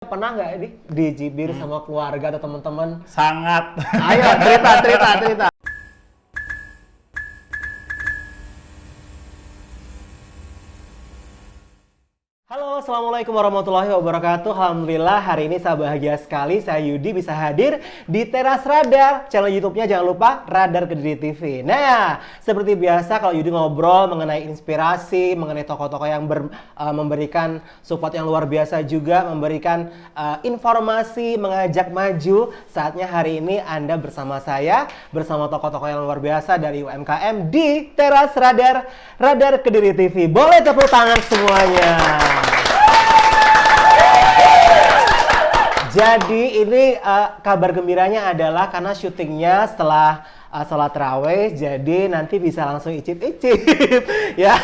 Pernah nggak ini dicibir sama keluarga atau teman-teman? Sangat. Ayo cerita. Halo, assalamualaikum warahmatullahi wabarakatuh. Alhamdulillah hari ini saya bahagia sekali. Saya Yudi bisa hadir di Teras Radar. Channel YouTube-nya jangan lupa Radar Kediri TV. Nah, seperti biasa kalau Yudi ngobrol mengenai inspirasi, mengenai tokoh-tokoh yang memberikan support yang luar biasa juga, memberikan informasi, mengajak maju. Saatnya hari ini Anda bersama saya, bersama tokoh-tokoh yang luar biasa dari UMKM di Teras Radar, Radar Kediri TV. Boleh tepuk tangan semuanya. Jadi ini kabar gembiranya adalah karena syutingnya setelah sholat tarawih, jadi nanti bisa langsung icip-icip ya.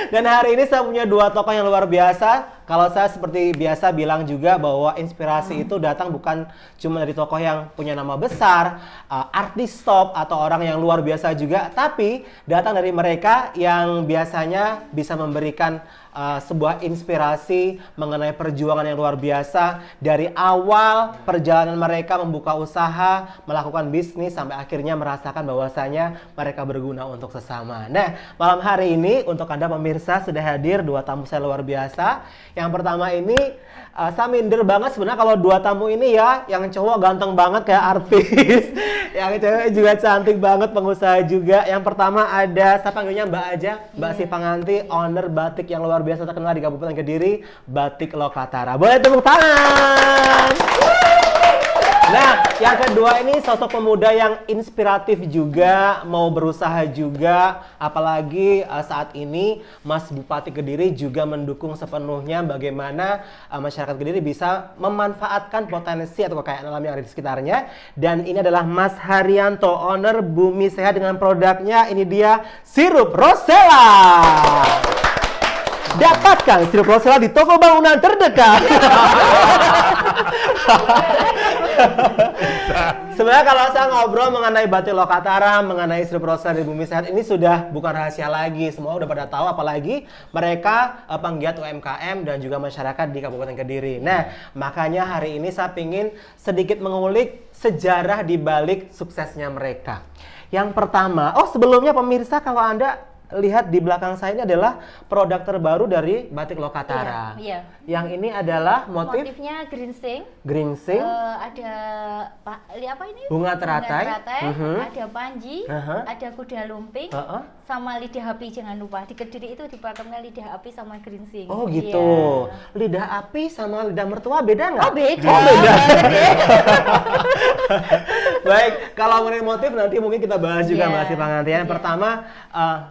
Dan hari ini saya punya dua tokoh yang luar biasa. Kalau saya seperti biasa bilang juga bahwa inspirasi itu datang bukan cuma dari tokoh yang punya nama besar, artis top atau orang yang luar biasa juga, tapi datang dari mereka yang biasanya bisa memberikan sebuah inspirasi mengenai perjuangan yang luar biasa dari awal perjalanan mereka membuka usaha, melakukan bisnis sampai akhirnya merasakan bahwasanya mereka berguna untuk sesama. Nah, malam hari ini untuk Anda pemirsa sudah hadir dua tamu saya luar biasa. Yang pertama ini saya minder banget sebenarnya kalau dua tamu ini ya, yang cowok ganteng banget kayak artis, yang cewek juga cantik banget, pengusaha juga. Yang pertama ada, saya panggilnya Mbak aja, Mbak Si Panganti, owner batik yang luar biasa terkenal di Kabupaten Kediri, Batik Lokatara. Boleh tepuk tangan. Nah, yang kedua ini sosok pemuda yang inspiratif juga, mau berusaha juga, apalagi saat ini Mas Bupati Kediri juga mendukung sepenuhnya bagaimana masyarakat Kediri bisa memanfaatkan potensi atau kekayaan alam yang ada di sekitarnya. Dan ini adalah Mas Haryanto, owner Bumi Sehat dengan produknya, ini dia sirup Rosella. Dapatkan sirup Rosella di toko bangunan terdekat. Sebenarnya kalau saya ngobrol mengenai Batik Lokatara, mengenai sirup Rosella di Bumi Sehat, ini sudah bukan rahasia lagi. Semua udah pada tahu, apalagi mereka penggiat UMKM dan juga masyarakat di Kabupaten Kediri. Nah, makanya hari ini saya ingin sedikit mengulik sejarah di balik suksesnya mereka. Yang pertama, sebelumnya pemirsa kalau Anda lihat di belakang saya ini adalah produk terbaru dari Batik Lokatara. Iya. Yang ini adalah motifnya gringsing. Gringsing. Ada apa ini? Bunga teratai. Ada panji, ada kuda lumping, sama lidah api, jangan lupa. Di Kediri itu dipakamnya lidah api sama gringsing. Oh gitu. Iya. Lidah api sama lidah mertua beda nggak? Oh beda. Oh beda. Baik, kalau mengenai motif nanti mungkin kita bahas juga Mbak Si Panganti. Yang pertama,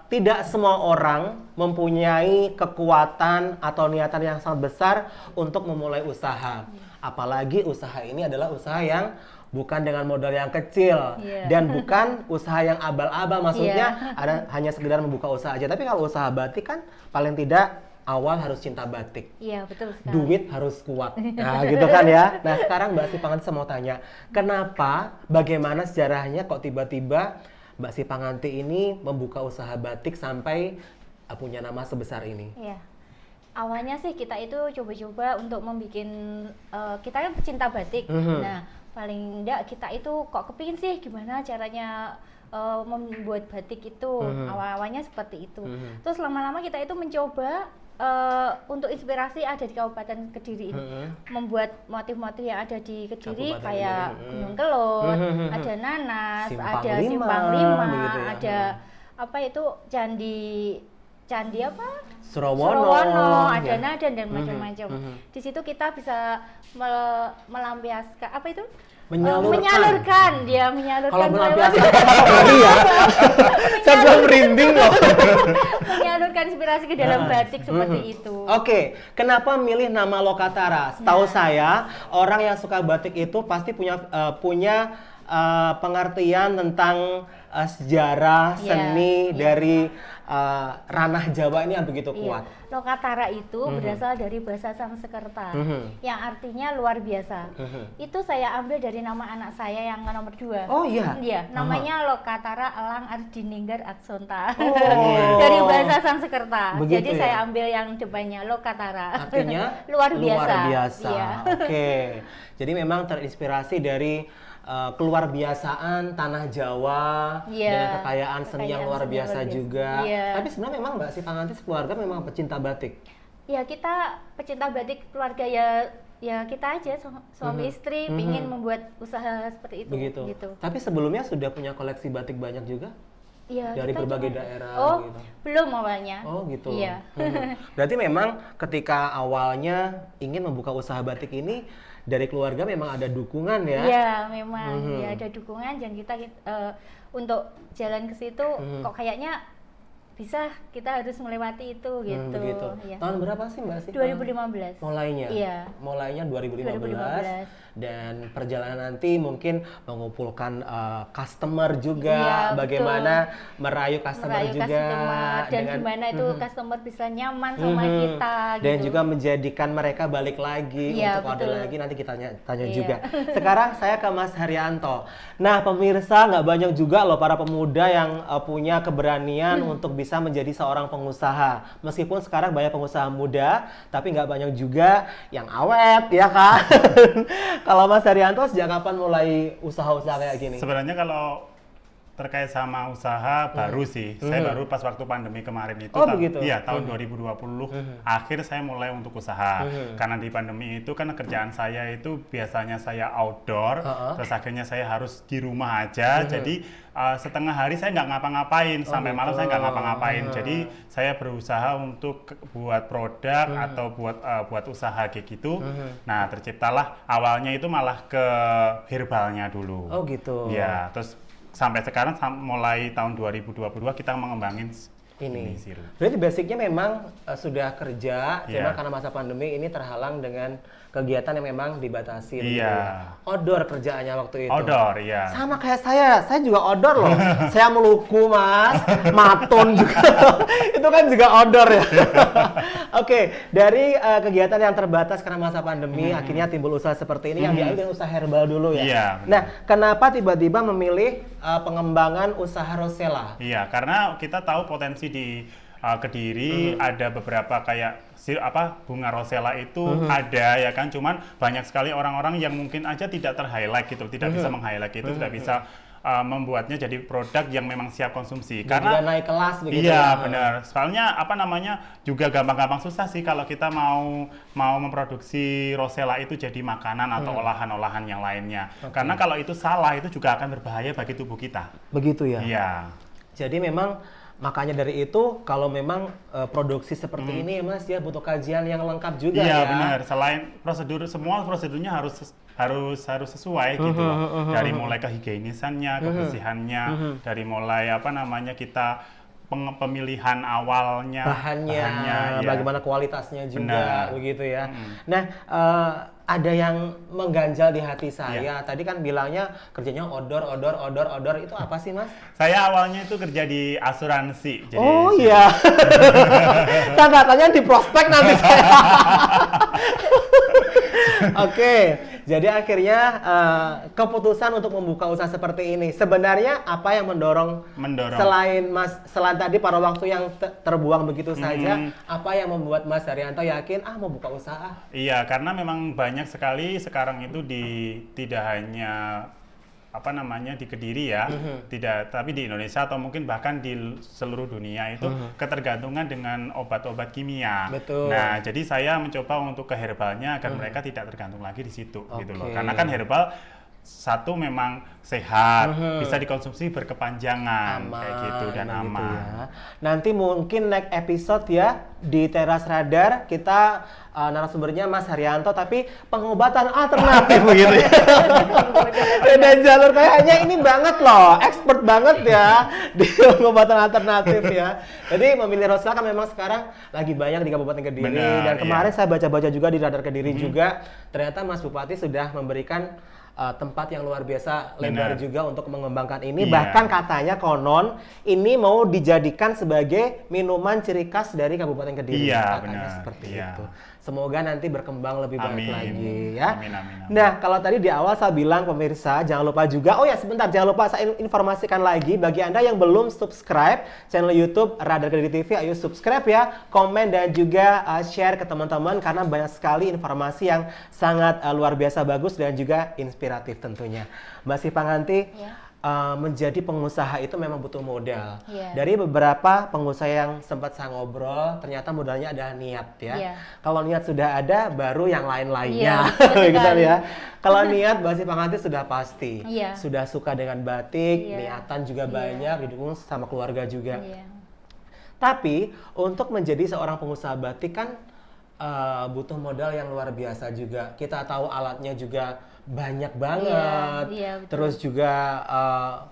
tidak semua orang mempunyai kekuatan atau niatan yang sangat besar untuk memulai usaha. Apalagi usaha ini adalah usaha yang bukan dengan modal yang kecil dan bukan usaha yang abal-abal. Maksudnya hanya sekedar membuka usaha aja. Tapi kalau usaha batik kan paling tidak awal harus cinta batik. Iya, betul sekali. Duit harus kuat. Nah, gitu kan ya. Nah, sekarang Mbak Si Panganti saya mau tanya, kenapa, bagaimana sejarahnya kok tiba-tiba Mbak Si Panganti ini membuka usaha batik sampai punya nama sebesar ini? Iya. Awalnya sih kita itu coba-coba untuk membuat, kita kan pecinta batik. Nah, paling enggak kita itu kok kepingin sih gimana caranya membuat batik itu. Awal-awalnya seperti itu. Terus lama-lama kita itu mencoba untuk inspirasi ada di Kabupaten Kediri ini, membuat motif-motif yang ada di Kediri kayak Gunung Kelut, ada nanas, ada simpang lima, ada apa itu candi apa? Surowono, ada nadan dan macam-macam. Di situ kita bisa melampiaskan apa itu? Menyalurkan. Kalau melampiaskan ya. Saya belum merinding loh. Menyalurkan inspirasi ke dalam batik seperti itu. Oke, kenapa milih nama Lokatara? Setahu saya, orang yang suka batik itu pasti punya pengertian tentang sejarah Iya, seni iya. dari ranah Jawa ini yang begitu Iya. kuat. Lokatara itu berasal dari bahasa Sanskerta yang artinya luar biasa. Itu saya ambil dari nama anak saya yang nomor 2. Oh iya? Iya, namanya Lokatara Elang Ardininggar Aksonta. Oh. Dari bahasa Sanskerta. Begitu Jadi ya? saya ambil yang depannya Lokatara. Artinya luar biasa. Luar biasa. Iya. Oke. Jadi memang terinspirasi dari keluar biasaan tanah Jawa Iya, dengan kekayaan seni yang kekayaan luar seni biasa luar biasa. juga. Iya. Tapi sebenarnya memang Mbak Sipanganti keluarga memang pecinta batik. Ya kita pecinta batik keluarga ya kita aja suami istri pingin membuat usaha seperti itu. Begitu. Gitu. Tapi sebelumnya sudah punya koleksi batik banyak juga? Ya, Dari kita berbagai cuma- daerah Oh, gitu. belum awalnya. Oh gitu. Iya. Berarti memang ketika awalnya ingin membuka usaha batik ini dari keluarga memang ada dukungan ya? Iya, memang ya ada dukungan dan kita untuk jalan ke situ kok kayaknya bisa, kita harus melewati itu gitu. Begitu. Ya. Tahun berapa sih Mbak sih? 2015. Mulainya? Iya. Mulainya 2015. 2015. Dan perjalanan nanti mungkin mengumpulkan customer juga, Iya, bagaimana merayu customer juga. customer, dan dengan- gimana itu customer bisa nyaman sama kita dan gitu. juga menjadikan mereka balik lagi Iya, untuk order betul. lagi, nanti kita tanya Iya. juga. Sekarang saya ke Mas Haryanto. Nah pemirsa, nggak banyak juga loh para pemuda yang punya keberanian untuk bisa menjadi seorang pengusaha. Meskipun sekarang banyak pengusaha muda, tapi nggak banyak juga yang awet ya kan. Kalau Mas Haryanto sejak kapan mulai usaha-usaha kayak gini? Sebenarnya kalau terkait sama usaha baru sih, saya baru pas waktu pandemi kemarin itu, Oh, begitu? iya tahun 2020 akhir saya mulai untuk usaha. Karena di pandemi itu kan kerjaan saya itu biasanya saya outdoor, terus akhirnya saya harus di rumah aja. Jadi setengah hari saya nggak ngapa-ngapain, sampai malam saya nggak ngapa-ngapain. Jadi saya berusaha untuk buat produk atau buat usaha kayak gitu. Nah terciptalah awalnya itu malah ke herbalnya dulu. Oh gitu. Ya, terus sampai sekarang mulai tahun 2022 kita mengembangin Ini. sirup. Berarti basicnya memang sudah kerja, cuma Iya. karena masa pandemi ini terhalang dengan kegiatan yang memang dibatasi. gitu Iya. ya. Outdoor kerjaannya waktu itu. Outdoor, iya. Sama kayak saya juga outdoor loh. Saya meluku mas, maton juga. Itu kan juga outdoor ya. Oke, dari kegiatan yang terbatas karena masa pandemi, akhirnya timbul usaha seperti ini yang diambil usaha herbal dulu ya. Iya, benar. Nah, kenapa tiba-tiba memilih pengembangan usaha Rosella? Iya, karena kita tahu potensi di Kediri ada beberapa kayak bunga rosella itu ada ya kan, cuman banyak sekali orang-orang yang mungkin aja tidak ter-highlight gitu, tidak bisa meng-highlight itu, tidak bisa membuatnya jadi produk yang memang siap konsumsi. Dan juga naik kelas begitu iya ya. benar. Soalnya juga gampang-gampang susah sih kalau kita mau memproduksi rosella itu jadi makanan atau olahan-olahan yang lainnya. Karena kalau itu salah itu juga akan berbahaya bagi tubuh kita. Begitu ya. Iya. Jadi memang makanya dari itu kalau memang produksi seperti ini Mas ya butuh kajian yang lengkap juga Iya ya. benar. Selain semua prosedurnya harus sesuai gitu loh. Dari mulai kehigienisannya, kebersihannya, dari mulai kita pemilihan awalnya, bahannya iya. bagaimana kualitasnya juga Benar. begitu ya. Nah, ada yang mengganjal di hati saya. Tadi kan bilangnya kerjanya odor itu apa sih Mas? Saya awalnya itu kerja di asuransi. Jadi Oh iya. Tanda tanya di prospek nanti saya. Oke, jadi akhirnya keputusan untuk membuka usaha seperti ini. Sebenarnya apa yang mendorong. Selain tadi pada waktu yang terbuang begitu saja, apa yang membuat Mas Haryanto yakin mau buka usaha? Iya, karena memang banyak sekali sekarang itu tidak hanya di Kediri ya, tapi di Indonesia atau mungkin bahkan di seluruh dunia itu ketergantungan dengan obat-obat kimia. Betul. Nah, jadi saya mencoba untuk ke herbalnya agar mereka tidak tergantung lagi di situ gitu loh. Karena kan herbal satu memang sehat, bisa dikonsumsi berkepanjangan kayak gitu dan gitu aman. ya. Nanti mungkin next episode ya di Teras Radar kita narasumbernya Mas Haryanto, tapi pengobatan alternatif begitu ya. Beda jalur, kayaknya ini banget loh, expert banget ya di pengobatan alternatif ya. Jadi memilih Rosella kan memang sekarang lagi banyak di Kabupaten Kediri. Benar, Dan kemarin iya. saya baca-baca juga di Radar Kediri juga, ternyata Mas Bupati sudah memberikan tempat yang luar biasa lebar Benar. juga untuk mengembangkan ini. Iya. Bahkan katanya konon ini mau dijadikan sebagai minuman ciri khas dari Kabupaten Kediri. Iya, Katanya benar. seperti Iya. itu. Semoga nanti berkembang lebih baik Amin. lagi ya. Amin, amin, amin. Nah, kalau tadi di awal saya bilang pemirsa jangan lupa juga, oh ya sebentar, jangan lupa saya informasikan lagi bagi Anda yang belum subscribe channel YouTube Radar Kediri TV, ayo subscribe ya, komen dan juga share ke teman-teman karena banyak sekali informasi yang sangat luar biasa bagus dan juga inspiratif tentunya. Mbak Sipanganti, Ya. menjadi pengusaha itu memang butuh modal. Iya. Dari beberapa pengusaha yang sempat saya ngobrol, ternyata modalnya adalah niat ya. Iya. Kalau niat sudah ada, baru yang Iya, lain-lainnya. betul Gitu sekali. ya. Kalau niat, Mbak Sipanganti sudah pasti. Iya. Sudah suka dengan batik, Iya. niatan juga Iya. banyak, didukung sama keluarga juga. Iya. Tapi untuk menjadi seorang pengusaha batik kan butuh modal yang luar biasa juga. Kita tahu alatnya juga banyak banget. iya, betul. Terus juga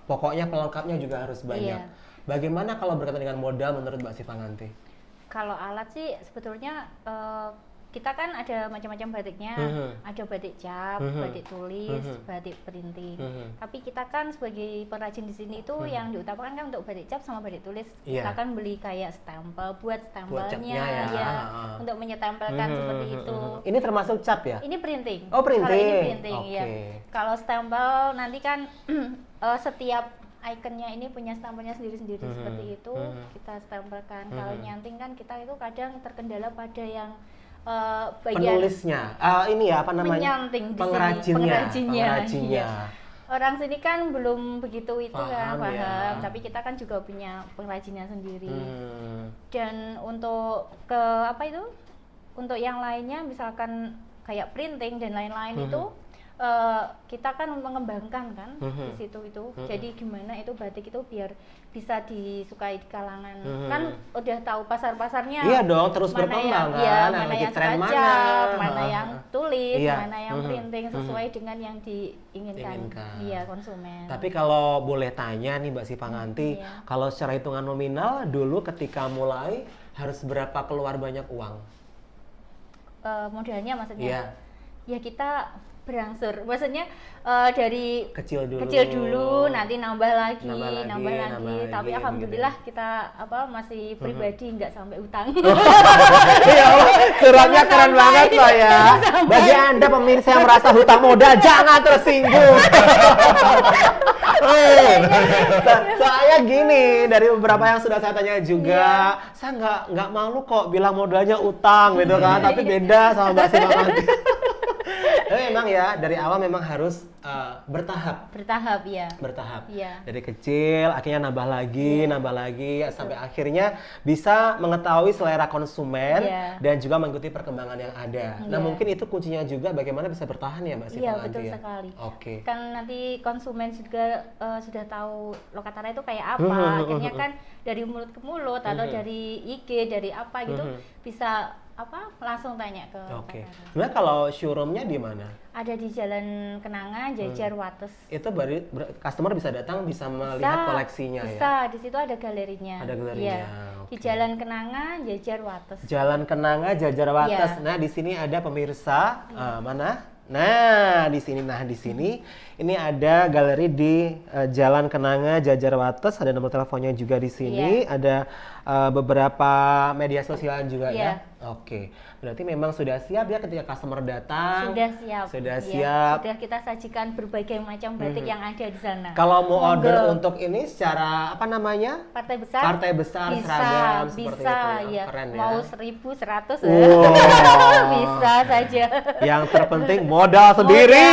pokoknya pelengkapnya juga harus banyak. Iya. Bagaimana kalau berkaitan dengan modal menurut Mbak Sipanganti? Kalau alat sih sebetulnya kita kan ada macam-macam batiknya, ada batik cap, batik tulis, batik printing. Tapi kita kan sebagai pengrajin di sini itu yang diutamakan kan untuk batik cap sama batik tulis. Iya. Kita kan beli kayak stempel, buat stempelnya, capnya ya. ya, untuk menyetempelkan seperti itu. Ini termasuk cap ya? Ini printing. Oh, printing. Kalau ini printing, ya. Oke. Kalau stempel nanti kan setiap ikonnya ini punya stempelnya sendiri-sendiri seperti itu kita stempelkan. Kalau nyanting kan kita itu kadang terkendala pada yang bagian Penulisnya, ini ya apa namanya? menyanting di Pengrajinnya. sini, Pengrajinnya. iya. Orang sini kan belum begitu itu kan Paham, paham, ya. tapi kita kan juga punya pengrajinnya sendiri. Hmm. Dan untuk ke apa itu? Untuk yang lainnya misalkan kayak printing dan lain-lain itu kita kan mengembangkan kan di situ itu. Jadi gimana itu batik itu biar bisa disukai di kalangan. Kan udah tahu pasar-pasarnya. Iya dong, terus mana berkembang yang, iya, kan, mana lagi yang tren suka mana. cap, mana yang tulis, Iya. mana yang printing sesuai dengan yang diinginkan. Inginkan. Iya, konsumen. Tapi kalau boleh tanya nih Mbak Sipanganti, Iya. kalau secara hitungan nominal dulu ketika mulai harus berapa keluar banyak uang? Modalnya maksudnya? Iya. Ya kita berangsur, maksudnya dari Kecil dulu, nanti nambah lagi, Nambah lagi, tapi gitu alhamdulillah kita masih pribadi nggak sampai utang. Ya Allah, suratnya Jangan keren sampai, banget loh ya. jangan sampai. Bagi Anda pemirsa yang merasa hutang modal, jangan tersinggung. Soalnya gini, dari beberapa yang sudah saya tanya juga, saya nggak malu kok bilang modalnya utang gitu kan, tapi beda sama Mbak Sipanganti. Tapi memang ya dari awal memang harus bertahap. Bertahap ya. Bertahap. Iya. Dari kecil akhirnya nambah lagi sampai akhirnya bisa mengetahui selera konsumen Iya. dan juga mengikuti perkembangan yang ada. Nah, Iya. mungkin itu kuncinya juga bagaimana bisa bertahan ya Mbak Iya, Sipanganti betul ya? sekali. Oke. Kan nanti konsumen juga sudah tahu Lokataria itu kayak apa. Akhirnya kan dari mulut ke mulut atau dari IG, dari apa gitu bisa langsung tanya ke Oke. Lokataria. Sebenarnya kalau showroomnya di mana? Ada di Jalan Kenanga, Jajar Wates. Itu customer bisa datang bisa melihat koleksinya bisa, ya. di situ ada galerinya. Ada galerinya, Iya. oke. Di Jalan Kenanga, Jajar Wates. Jalan Kenanga, Jajar Wates. Iya. Nah, di sini ada pemirsa. Mana? Nah, di sini. Ini ada galeri di Jalan Kenanga, Jajar Wates. Ada nomor teleponnya juga di sini. Iya. Ada beberapa media sosial juga Iya. ya. Oke. Berarti memang sudah siap ya ketika customer datang. Sudah siap. Sudah Iya, siap. Sudah kita sajikan berbagai macam batik yang ada di sana. Kalau mau Monggo. order untuk ini secara apa namanya? Partai besar? Partai besar, seragam, seperti bisa, itu. ya. Keren ya. Mau 1.000, 100 Wow. bisa saja. Yang terpenting modal sendiri.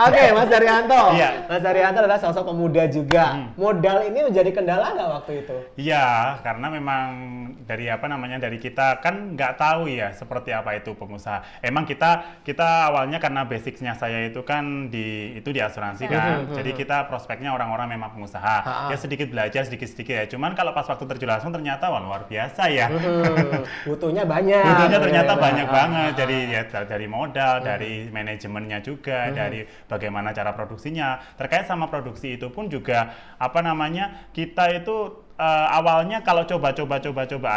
Oke, Mas Daryanto. Iya. Mas Daryanto adalah sosok pemuda juga. Modal ini menjadi kendala nggak waktu itu? Iya, karena memang dari kita kan nggak tahu ya seperti apa itu pengusaha. Emang kita awalnya karena basicnya saya itu kan di asuransi kan. Jadi kita prospeknya orang-orang memang pengusaha. Ya sedikit belajar sedikit-sedikit ya. Cuman kalau pas waktu terjun langsung ternyata wah luar biasa ya. Butuhnya banyak. Butuhnya ternyata banyak banget. Jadi ya dari modal, dari manajemennya juga, dari bagaimana cara produksinya. Terkait sama produksi itu pun juga kita itu awalnya kalau coba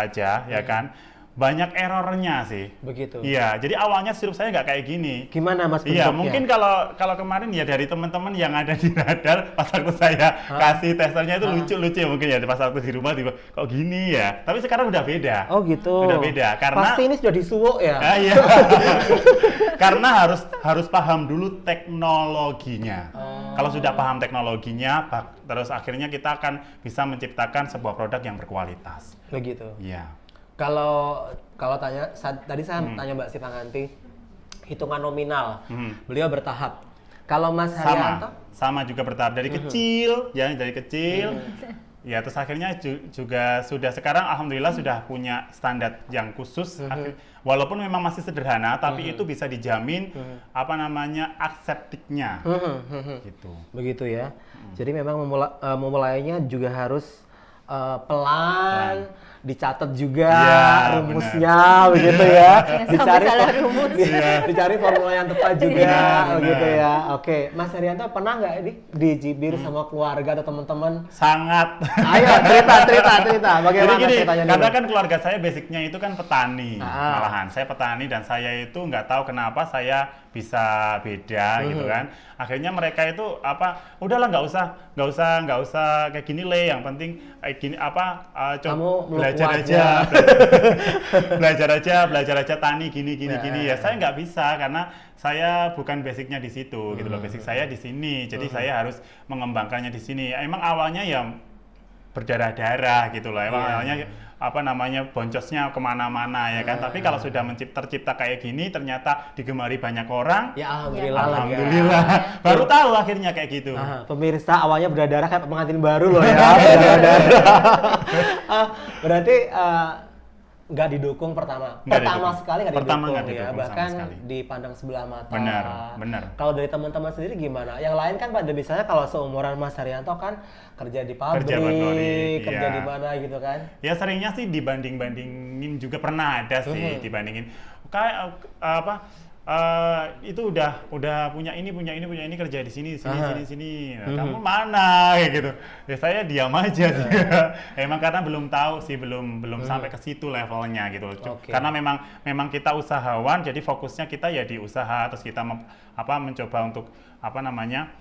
aja ya kan banyak errornya sih. Begitu. Iya, jadi awalnya sirup saya nggak kayak gini. Gimana Mas bentuknya? Iya, mungkin kalau kemarin ya dari teman-teman yang ada di radar pas waktu saya kasih testernya itu lucu-lucu ya mungkin ya pas waktu di rumah tiba kok gini ya. Tapi sekarang udah beda. Oh gitu. Udah beda karena pasti ini sudah disuwuk ya. Iya. Karena harus paham dulu teknologinya. Kalau sudah paham teknologinya, terus akhirnya kita akan bisa menciptakan sebuah produk yang berkualitas. Begitu. Iya. Kalau tadi saya tanya Mbak Sipanganti, hitungan nominal, beliau bertahap. Kalau Mas Haryanto? Sama juga bertahap dari kecil, ya dari kecil. Ya terus akhirnya juga sudah sekarang alhamdulillah sudah punya standar yang khusus. Walaupun memang masih sederhana, tapi itu bisa dijamin aseptiknya. Gitu. Begitu ya. Jadi memang memulainya juga harus pelan, dicatat juga rumusnya, begitu ya. Dicari formula yang tepat juga, begitu ya. Oke, Mas Haryanto pernah nggak dicibir sama keluarga atau teman-teman? Sangat. Ayo cerita. Bagaimana ceritanya? Karena kan keluarga saya basicnya itu kan petani, malahan saya petani dan saya itu nggak tahu kenapa saya bisa beda gitu kan. Akhirnya mereka itu udahlah nggak usah kayak gini yang penting gini coba belajar aja tani gini ya. Saya nggak bisa karena saya bukan basicnya di situ gitu loh. Basic saya di sini. Jadi saya harus mengembangkannya di sini. Emang awalnya ya berdarah-darah gitu loh. Emang awalnya boncosnya kemana-mana ya kan. Tapi kalau sudah tercipta kayak gini ternyata digemari banyak orang. Ya alhamdulillah. Baru tahu akhirnya kayak gitu. Pemirsa awalnya berdarah kayak pengantin baru loh ya. Berarti nggak didukung pertama sekali nggak didukung ya, bahkan dipandang sebelah mata. Benar. Kalau dari teman-teman sendiri gimana? Yang lain kan pada misalnya kalau seumuran Mas Haryanto kan kerja di pabrik, kerja di mana gitu kan? Ya seringnya sih dibandingin juga pernah ada sih dibandingin kayak itu udah punya ini kerja di sini. Nah, kamu mana kayak gitu. Ya saya diam aja sih. Emang karena belum tahu sih, belum sampai ke situ levelnya gitu. Karena memang kita usahawan, jadi fokusnya kita ya di usaha, terus kita mencoba untuk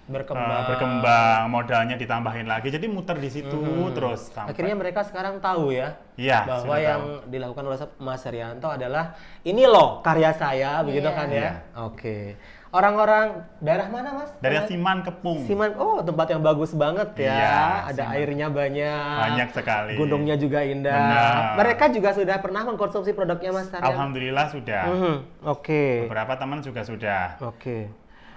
berkembang, modalnya ditambahin lagi. Jadi muter di situ terus sampai akhirnya mereka sekarang tahu ya, bahwa yang dilakukan oleh Mas Haryanto adalah ini loh karya saya, begitu kan ya. Oke. Orang-orang daerah mana Mas? Dari Siman Kepung. Tempat yang bagus banget ya. Iya, ada airnya banyak sekali. Gunungnya juga indah. Benar. Mereka juga sudah pernah mengkonsumsi produknya Mas Haryanto? Alhamdulillah sudah. Oke. Beberapa teman juga sudah. Oke.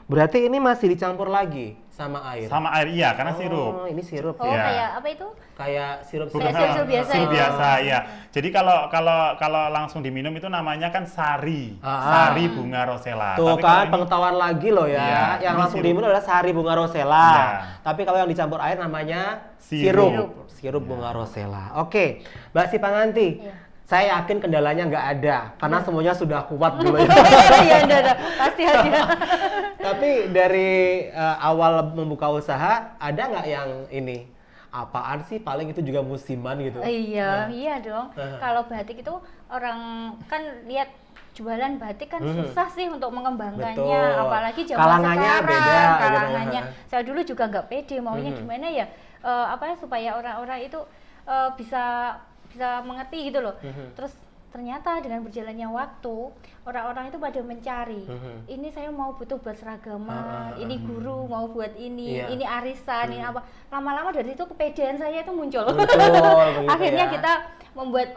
Berarti ini masih dicampur lagi sama air? Sama air, iya, karena sirup. Oh, ini sirup ya. Kayak apa itu? Kayak sirup biasa. Ya. Jadi kalau langsung diminum itu namanya kan sari. Sari bunga rosella. Tuh kan pengetahuan lagi loh ya. Yang langsung diminum adalah sari bunga rosella. Tapi kalau yang dicampur air namanya sirup. Sirup bunga rosella. Oke, Mbak Sipanganti. Saya yakin kendalanya nggak ada, karena semuanya sudah kuat dulu ya. Iya, ada, pasti ada. Tapi dari awal membuka usaha, ada nggak yang ini? Apaan sih, paling itu juga musiman gitu? Iya dong. Kalau batik itu orang kan lihat jualan batik kan susah sih untuk mengembangkannya. Apalagi zaman sekarang, beda, kalangannya. Saya dulu juga nggak pede, maunya gimana ya, supaya orang-orang itu bisa mengerti gitu loh. Terus ternyata dengan berjalannya waktu orang-orang itu pada mencari. Ini saya mau butuh buat seragaman, ini guru mau buat ini arisan, ini apa. Lama-lama dari itu kepedean saya itu muncul. Akhirnya kita membuat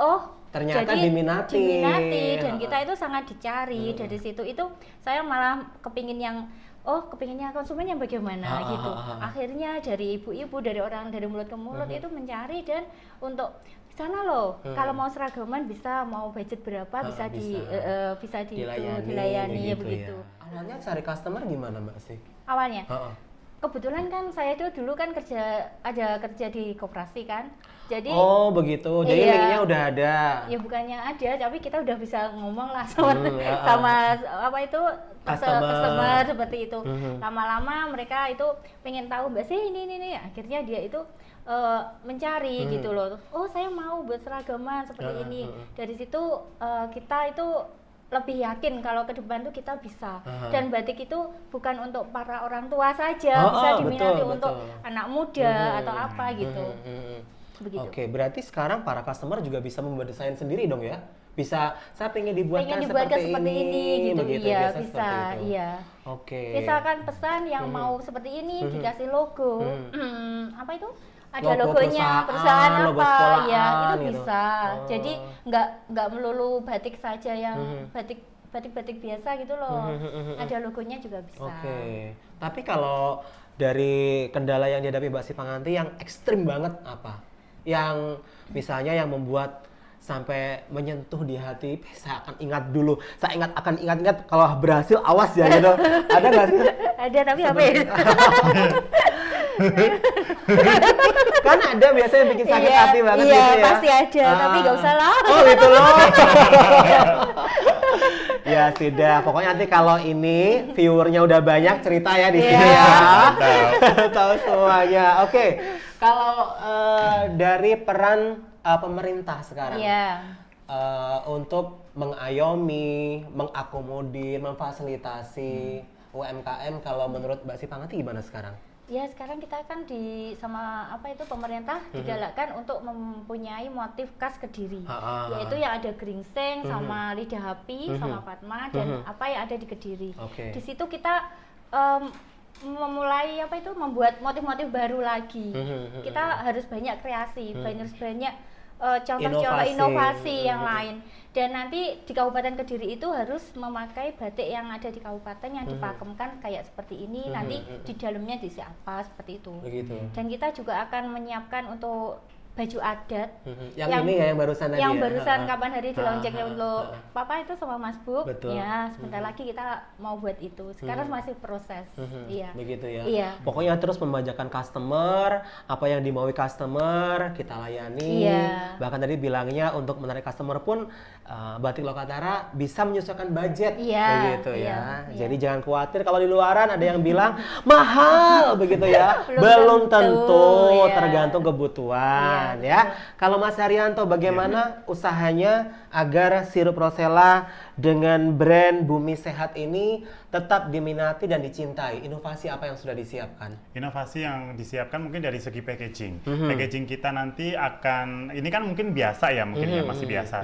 ternyata diminati dan kita itu sangat dicari. Dari situ itu saya malah kepingin yang oh kepinginnya konsumen yang bagaimana gitu. Akhirnya dari ibu-ibu, dari orang dari mulut ke mulut itu mencari, dan untuk sana loh kalau mau seragaman bisa, mau budget berapa bisa dilayani begitu. Ya. Awalnya cari customer gimana Mbak sih? Awalnya kebetulan kan saya itu dulu kan kerja di koperasi kan, jadi oh begitu, jadi linknya udah ada. Ya bukannya ada, tapi kita udah bisa ngomong lah sama apa itu customer seperti itu. Lama-lama mereka itu pengen tahu Mbak sih ini, akhirnya dia itu mencari gitu loh. Oh saya mau buat seragaman seperti ini. Dari situ kita itu lebih yakin kalau ke depan tuh kita bisa. Dan batik itu bukan untuk para orang tua saja, bisa diminati untuk anak muda atau apa gitu. Begitu. Oke, berarti sekarang para customer juga bisa membuat desain sendiri dong ya? Bisa, saya pengen dibuatkan seperti ini gitu. Begitu, iya bisa, iya. Oke. Misalkan pesan yang mau seperti ini dikasih logo, apa itu? Ada Logo logonya perusahaan logo apa, sekolahan, ya itu gitu. bisa. Jadi nggak melulu batik saja yang batik biasa gitu loh. Ada logonya juga bisa. Oke. Tapi kalau dari kendala yang dihadapi Mbak Si Panganti yang ekstrim banget apa? Yang misalnya yang membuat sampai menyentuh di hati, saya akan ingat dulu. Saya akan ingat kalau berhasil awas ya gitu. Ada nggak sih? Ada tapi apa ya? Kan ada biasanya bikin sakit hati banget iya, gitu ya. Pasti ada, tapi nggak usah lah. Oh gitu loh. Ya sudah, pokoknya nanti kalau ini viewernya udah banyak cerita ya di sini ya. Tahu semuanya. Oke. Kalau dari peran pemerintah sekarang untuk mengayomi, mengakomodir, memfasilitasi UMKM, kalau menurut Mbak Si Panganti gimana sekarang? Ya sekarang kita kan sama apa itu pemerintah digalakkan untuk mempunyai motif khas Kediri, yaitu yang ada geringsing sama lidah api sama Fatma dan apa yang ada di Kediri. Di situ kita memulai apa itu membuat motif-motif baru lagi. Kita harus banyak kreasi, harus banyak contoh-contoh inovasi yang lain. Dan nanti di Kabupaten Kediri itu harus memakai batik yang ada di kabupaten yang dipakemkan kayak seperti ini. Nanti di dalamnya diisi apa seperti itu. Begitu. Dan kita juga akan menyiapkan untuk baju adat yang ini ya, yang barusan tadi yang ya? barusan kapan hari di loncengnya untuk Papa itu sama Mas Buk. Betul. Ya sebentar lagi kita mau buat itu. Sekarang masih proses. Iya. Begitu ya. Iya. Pokoknya terus membajakan customer, apa yang dimaui customer kita layani. Iya. Bahkan tadi bilangnya untuk menarik customer pun Batik Lokatara bisa menyesuaikan budget. Iya. Begitu ya. Iya. Jadi jangan khawatir kalau di luaran ada yang bilang mahal begitu ya. Belum Belum tentu, tentu, iya. tergantung kebutuhan. Ya, kalau Mas Haryanto bagaimana usahanya agar sirup Rosella dengan brand Bumi Sehat ini tetap diminati dan dicintai? Inovasi apa yang sudah disiapkan? Inovasi yang disiapkan mungkin dari segi packaging. Packaging kita nanti akan, ini kan mungkin biasa ya, mungkin ya masih biasa.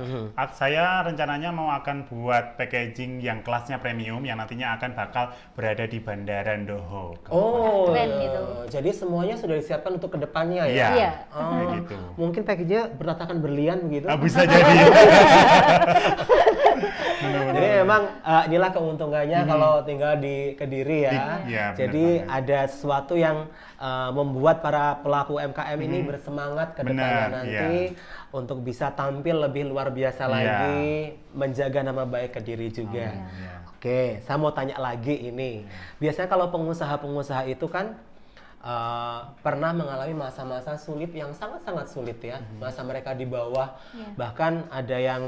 Saya rencananya mau akan buat packaging yang kelasnya premium yang nantinya akan bakal berada di Bandara Ndoho. Oh, keren gitu. Jadi semuanya sudah disiapkan untuk kedepannya ya? Iya. Oh, gitu. Mungkin packagingnya bertatakan berlian begitu? Bisa jadi. Jadi memang inilah keuntungannya kalau tinggal di Kediri ya. Iya, jadi benar ada sesuatu yang membuat para pelaku UMKM ini bersemangat ke depannya nanti untuk bisa tampil lebih luar biasa lagi, menjaga nama baik Kediri juga. Oke, saya mau tanya lagi ini. Biasanya kalau pengusaha-pengusaha itu kan pernah mengalami masa-masa sulit yang sangat-sangat sulit ya, masa mereka di bawah, bahkan ada yang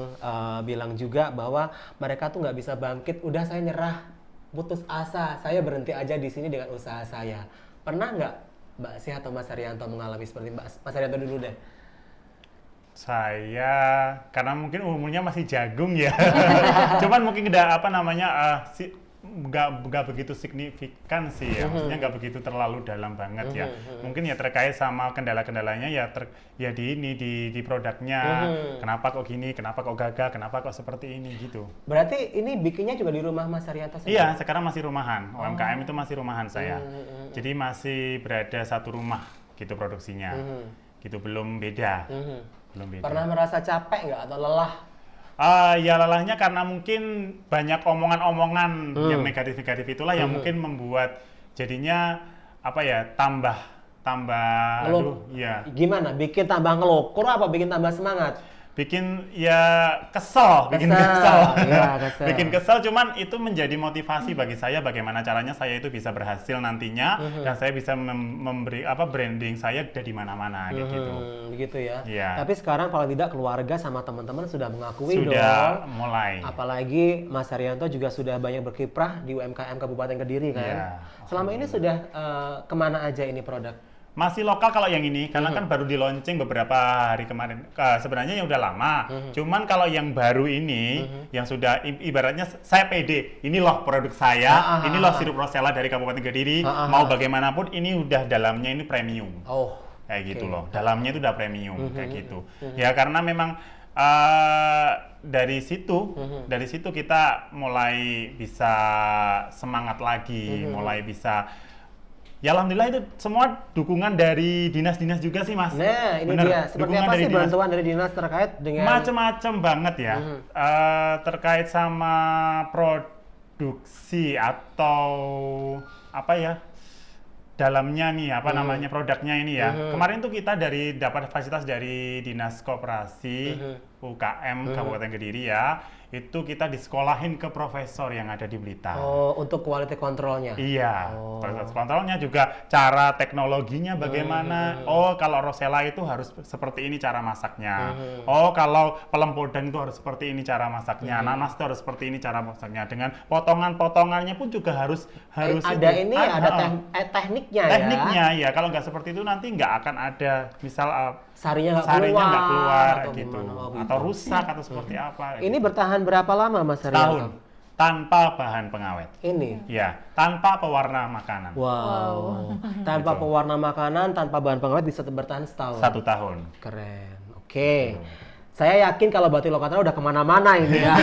bilang juga bahwa mereka tuh nggak bisa bangkit, udah saya nyerah, putus asa, saya berhenti aja di sini dengan usaha saya. Pernah nggak Mbak Si atau Mas Haryanto mengalami seperti Mas Haryanto dulu deh? Saya karena mungkin umurnya masih jagung ya, cuman mungkin nggak apa namanya nggak begitu signifikan sih ya, maksudnya nggak begitu terlalu dalam banget ya. Mungkin ya terkait sama kendala-kendalanya ya di produknya. Kenapa kok gini, kenapa kok gagal, kenapa kok seperti ini gitu. Berarti ini bikinnya juga di rumah Mas Haryanto sendiri? Iya, sekarang masih rumahan. UMKM itu masih rumahan saya. Jadi masih berada satu rumah gitu produksinya. Gitu belum beda. Belum beda. Pernah merasa capek nggak atau lelah Ya lelahnya karena mungkin banyak omongan-omongan yang negatif-negatif itulah yang mungkin membuat jadinya apa ya tambah aduh ya Gimana? Bikin tambah ngelokur apa bikin tambah semangat? bikin ya kesel. Ya, kesel. Bikin kesel, cuman itu menjadi motivasi bagi saya bagaimana caranya saya itu bisa berhasil nantinya dan saya bisa memberi branding saya dari mana-mana kayak gitu. Begitu ya. Iya. Tapi sekarang paling tidak keluarga sama teman-teman sudah mengakui Sudah dong. mulai. Apalagi Mas Haryanto juga sudah banyak berkiprah di UMKM Kabupaten Kediri kan. Iya. Selama ini sudah kemana aja ini produk? Masih lokal kalau yang ini, karena kan baru di launching beberapa hari kemarin. Sebenarnya yang udah lama. Cuman kalau yang baru ini, yang sudah ibaratnya saya pede, ini loh produk saya, ini loh sirup rosella dari Kabupaten Kediri. Mau bagaimanapun ini udah dalamnya ini premium. Oh, kayak gitu loh. Dalamnya itu udah premium kayak gitu. Ya karena memang dari situ kita mulai bisa semangat lagi, mulai bisa. Ya alhamdulillah itu semua dukungan dari dinas-dinas juga sih Mas. nah ini Bener, dia. Seperti dukungan apa dari sih dinas. bantuan dari dinas terkait dengan Macem-macem banget ya. Terkait sama produksi atau apa ya dalamnya nih namanya produknya ini ya. Kemarin tuh kita dapat fasilitas dari Dinas Koperasi UKM Kabupaten Kediri ya. Itu kita disekolahin ke profesor yang ada di Blitar. Oh, untuk quality controlnya. Iya, proses kontrolnya juga cara teknologinya bagaimana. Oh, kalau rosella itu harus seperti ini cara masaknya. Oh, kalau pelempodang itu harus seperti ini cara masaknya. Nanas itu harus seperti ini cara masaknya. Dengan potongan-potongannya pun juga harus ada ini ada tekniknya ya. Tekniknya ya. Kalau nggak seperti itu nanti nggak akan ada misal Sarinya sarinya nggak keluar atau gitu. gimana, Atau rusak atau seperti apa. Ini bertahan berapa lama Mas Haryanto? tahun tanpa bahan pengawet. Ini. Ya, tanpa pewarna makanan. Wow. Tanpa Gitu. pewarna makanan, tanpa bahan pengawet bisa bertahan setahun. 1 tahun. Keren. Oke. Saya yakin kalau Batik Lokatra udah kemana-mana ini ya.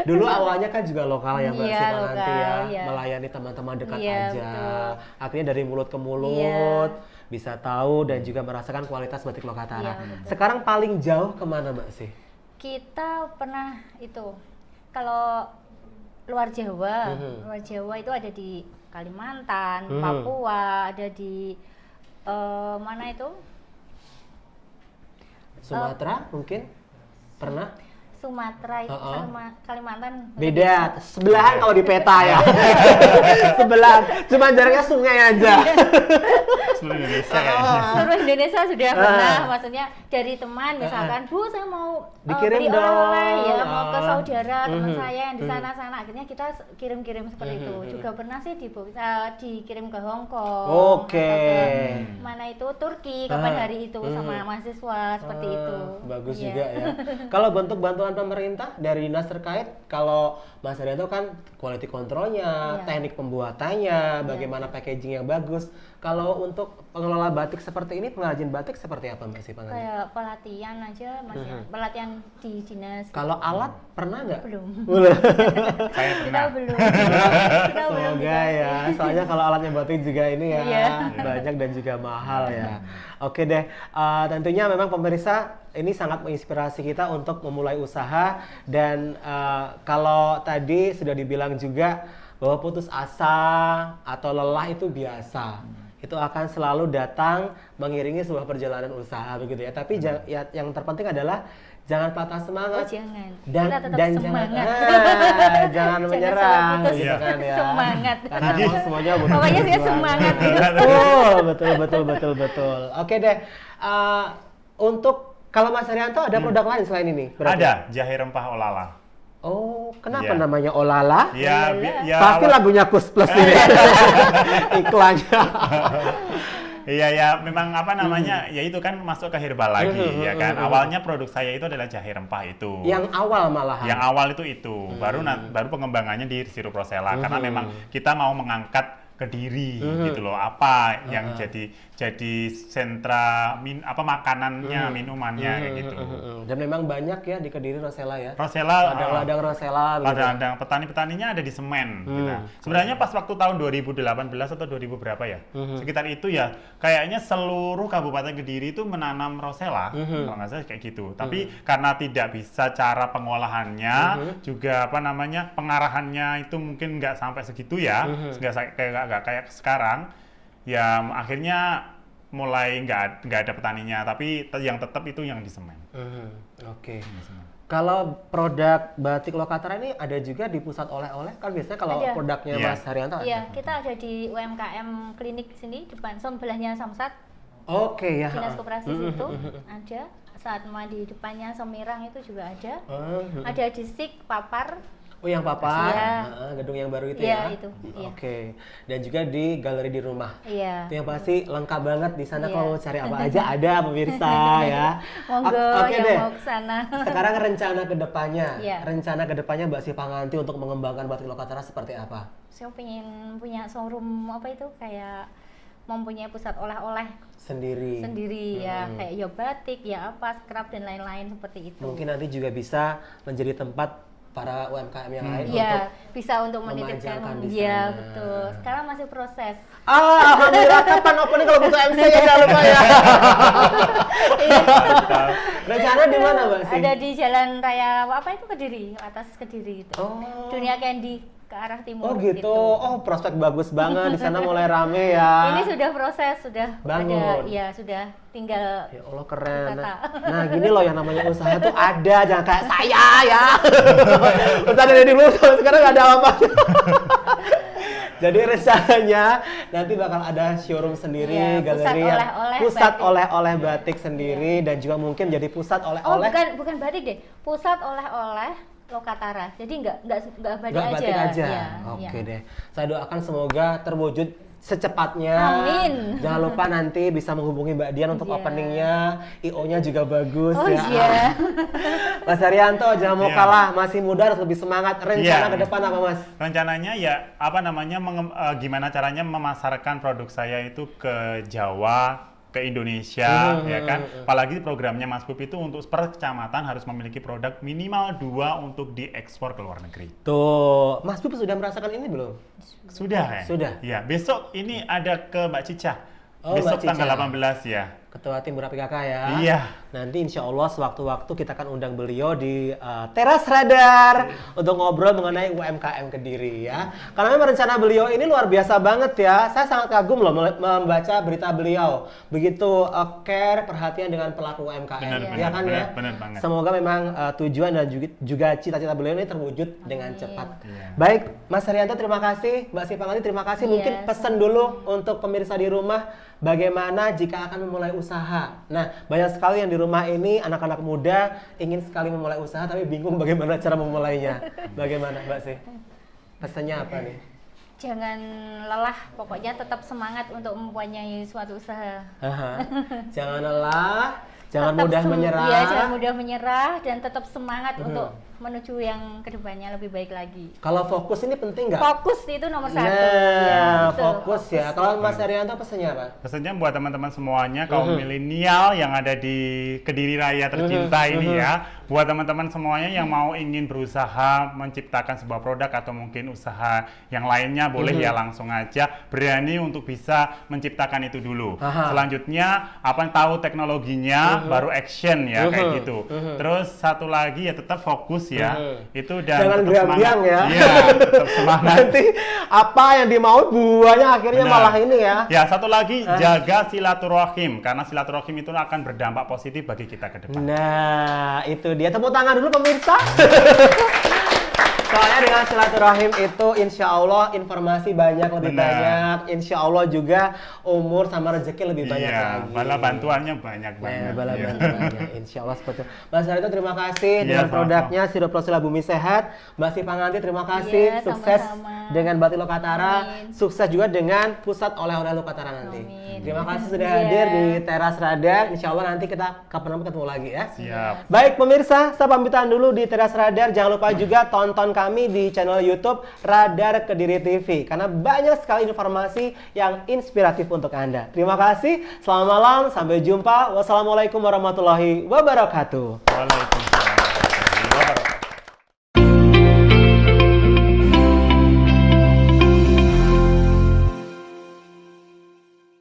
Dulu awalnya kan juga lokal ya Mbak Iya, Siva nanti ya. lokal, iya. Melayani teman-teman dekat Iya, aja. betul. Akhirnya dari mulut ke mulut. Bisa tahu dan juga merasakan kualitas Batik Lokatra. Iya, betul. Sekarang paling jauh kemana Mbak sih? Kita pernah itu kalau luar Jawa itu ada di Kalimantan, Papua, ada di mana itu? Sumatera mungkin? Pernah? Sumatera itu sama Kalimantan. Beda, sebelahan kalau di peta ya. Sebelahan, cuma jaraknya sungai aja. Seluruh Indonesia kayaknya. Seluruh Indonesia sudah pernah, maksudnya dari teman misalkan, Bu saya mau Dikirim beli oleh-oleh dong. ya, mau ke saudara teman saya yang di sana-sana, akhirnya kita kirim-kirim seperti itu. Juga pernah sih dikirim ke Hong Kong, Oke. atau ke mana itu Turki kapan hari itu sama mahasiswa seperti itu. Bagus Iya. juga ya. Kalau bentuk bantuan pemerintah dari dinas terkait, kalau Mas Haryanto kan quality controlnya, Iya. teknik pembuatannya, bagaimana packaging yang bagus. Kalau untuk pengelola batik seperti ini, pengrajin batik seperti apa Mbak Siva? Kayak pelatihan aja Mas ya. Pelatihan di dinas. Kalau alat pernah nggak? Belum. Saya Kita pernah. belum. Kita belum Semoga ya, soalnya kalau alatnya batik juga ini ya Iya. banyak dan juga mahal ya. Oke deh, tentunya memang pemirsa ini sangat menginspirasi kita untuk memulai usaha dan kalau tadi sudah dibilang juga bahwa putus asa atau lelah itu biasa. Itu akan selalu datang mengiringi sebuah perjalanan usaha begitu ya. Tapi yang terpenting adalah jangan patah semangat. Oh, jangan. Dan, Kita tetap dan semangat. jangan Jangan menyerah sampai putus gitu kan ya. semangat. Karena memang semuanya butuh Pokoknya saya perjuangan. semangat gitu. Betul. Oke deh. Untuk kalau Mas Haryanto ada produk lain selain ini? Berarti? Ada jahe rempah olala. Oh, kenapa Iya. namanya Olala? Ya, Pasti lagunya Kus Plus ini. Iklannya. Iya ya, memang apa namanya, ya itu kan masuk ke herbal lagi, ya kan. Awalnya produk saya itu adalah jahe rempah itu. Yang awal malahan. Yang awal itu, baru pengembangannya di sirup rosella, karena memang kita mau mengangkat Kediri gitu loh. Apa yang jadi sentra makanannya, minumannya kayak gitu. Dan memang banyak ya di Kediri Rosella ya. Rosella, ladang-ladang Rosella. ladang-ladang petani-petaninya ada di Semen. Gitu. Sebenarnya pas waktu tahun 2018 atau 2000 berapa ya, sekitar itu ya, kayaknya seluruh Kabupaten Kediri itu menanam Rosella, kalau nggak salah kayak gitu. Tapi karena tidak bisa cara pengolahannya, juga pengarahannya itu mungkin nggak sampai segitu ya, nggak kayak sekarang. Ya akhirnya mulai nggak ada petaninya, tapi yang tetap itu yang di Semen. Oke. Kalau produk batik Lokataran ini ada juga di pusat oleh-oleh kan, biasanya kalau produknya Mas Haryanto ada? Iya, kita ada di UMKM klinik sini depan sebelahnya Samsat. Oke ya. Dinas Koperasi situ ada. Saat mau di depannya Semirang itu juga ada. Ada di Sik Papar. Oh yang Papar, Iya. gedung yang baru itu ya? Iya itu. Iya. Oke. Dan juga di galeri di rumah. Iya. Itu yang pasti lengkap banget di sana. Iya. Kalau mau cari apa aja ada pemirsa ya. Monggo Oke yang deh. mau ke sana. Sekarang rencana kedepannya, Iya. Mbak Sih Panganti untuk mengembangkan batik Lokataran seperti apa? Saya pengen punya showroom kayak mempunyai pusat oleh-oleh Sendiri. ya, kayak ya batik, ya apa, scrap dan lain-lain seperti itu. Mungkin nanti juga bisa menjadi tempat para UMKM yang lain untuk Iya, bisa untuk menitipkan. memanjakan di Iya, sana. betul. Sekarang masih proses. Alhamdulillah, kapan opening kalau butuh MC ya, jangan lupa ya. Rencana di mana Mbak Sih? Ada di Jalan Raya apa itu Kediri, atas Kediri itu. Oh. Dunia Candy ke arah timur. Oh gitu. Oh, prospek bagus banget di sana, mulai rame ya. Ini sudah proses, sudah Bangun. ada, ya sudah tinggal. Ya Allah keren. Tata. Nah gini loh yang namanya usaha tuh ada, jangan kayak saya ya. Usaha dari dulu sampai sekarang nggak ada apa-apa. Jadi rencananya nanti bakal ada showroom sendiri, Iya, galeri pusat oleh-oleh pusat batik. oleh-oleh batik sendiri dan juga mungkin jadi pusat Oh, oleh-oleh. bukan batik deh. Pusat oleh-oleh Lokatara. Jadi nggak batik Nggak aja. batik aja. Iya, Oke iya. deh. Saya doakan semoga terwujud secepatnya. Amin. Jangan lupa nanti bisa menghubungi Mbak Dian untuk Iya. openingnya. IO-nya juga bagus Oh ya. iya. Mas Haryanto jangan mau Iya. kalah, masih muda harus lebih semangat. Rencana Iya. ke depan apa Mas? Rencananya ya gimana caranya memasarkan produk saya itu ke Jawa, ke Indonesia, ya kan? Apalagi programnya Mas Pup itu untuk per kecamatan harus memiliki produk minimal 2 untuk diekspor ke luar negeri. Tuh, Mas Pup sudah merasakan ini belum? Sudah ya? Sudah. Ya, besok ini ada ke Mbak Cica. Oh, Besok Mbak Cica. tanggal 18 ya. Ketua Tim Murah PKK ya. Iya. Nanti insya Allah sewaktu-waktu kita akan undang beliau di Teras Radar untuk ngobrol mengenai UMKM Kediri ya. Karena memang rencana beliau ini luar biasa banget ya. Saya sangat kagum loh membaca berita beliau. Begitu care, perhatian dengan pelaku UMKM. Benar, Ya kan ya? benar banget. Semoga memang tujuan dan juga cita-cita beliau ini terwujud dengan cepat. Iya. Baik, Mas Haryanto terima kasih, Mbak Sih Panganti terima kasih. Iya, Mungkin pesan dulu untuk pemirsa di rumah, bagaimana jika akan memulai usaha. Nah, banyak sekali yang di rumah ini anak-anak muda ingin sekali memulai usaha tapi bingung bagaimana cara memulainya. Bagaimana, Mbak Sih? Pesannya apa nih? Jangan lelah, pokoknya tetap semangat untuk mempunyai suatu usaha. Aha. Jangan lelah, jangan Tetap mudah menyerah. Ya, jangan mudah menyerah dan tetap semangat untuk menuju yang kedepannya lebih baik lagi. Kalau fokus ini penting nggak? Fokus itu nomor satu. Nah, Ya, betul. fokus ya. Kalau Mas Haryanto pesannya apa? Pesannya buat teman-teman semuanya, kaum milenial yang ada di Kediri Raya tercinta ini ya, buat teman-teman semuanya yang mau ingin berusaha menciptakan sebuah produk atau mungkin usaha yang lainnya, boleh ya langsung aja berani untuk bisa menciptakan itu dulu. Aha. Selanjutnya apa tahu teknologinya, baru action ya kayak gitu. Terus satu lagi ya tetap fokus ya, itu dan Jangan tetap gerambiang semangat. ya. Iya, tetap semangat. Nanti apa yang dimau buahnya akhirnya Benar. malah ini ya. Ya, satu lagi jaga silaturahim karena silaturahim itu akan berdampak positif bagi kita ke depan. Nah, itu dia. Tepuk tangan dulu pemirsa. Soalnya dengan silaturahim itu insya Allah informasi lebih Benar. banyak. Insya Allah juga umur sama rezeki lebih banyak Iya, lagi. bala bantuannya banyak Nah, banget. bala Iya. bantuannya. Insya Allah seperti itu. Mas Haryanto terima kasih Iya, dengan sama-sama. produknya Sirup Rosella Bumi Sehat. Mbak Sih Panganti terima kasih. Iya, Sukses sama-sama. dengan Batik Lokatara. Amin. Sukses juga dengan pusat oleh-oleh Lokatara nanti. Amin. Terima kasih sudah Iya. hadir di Teras Radar. Insya Allah nanti kita kapan-kapan ketemu lagi ya. Siap. Baik pemirsa, saya pamitan dulu di Teras Radar. Jangan lupa juga tonton kami di channel YouTube Radar Kediri TV karena banyak sekali informasi yang inspiratif untuk Anda. Terima kasih. Selamat malam, sampai jumpa. Wassalamualaikum warahmatullahi wabarakatuh.